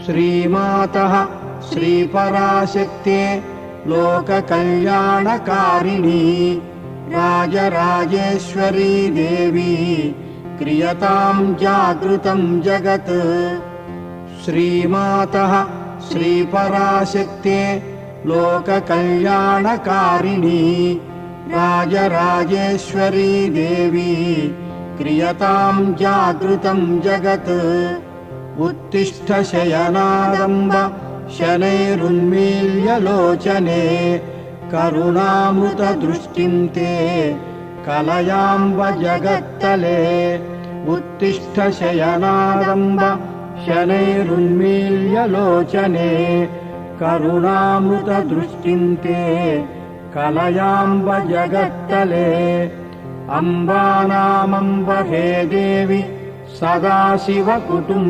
श्रीमातः श्रीपराशक्ते लोककल्याणकारिणी राजराजेश्वरी देवी क्रियतां जागृतं जगत्। श्रीमातः श्रीपराशक्ते लोककल्याणकारिणी राजराजेश्वरी देवी क्रियतां जागृतं जगत्। उत्तिष्ठ शयनारम्भ शनैरुन्मील्य लोचने करुणामृतदृष्टिं ते कलयाम्ब जगत्तले। उत्तिष्ठ शयनारम्भ शनैरुन्मील्य लोचने करुणामृतदृष्टिं ते कलयाम्ब जगत्तले। अम्बानामम्ब हे देवि सदाशिवकुटुम्बिनी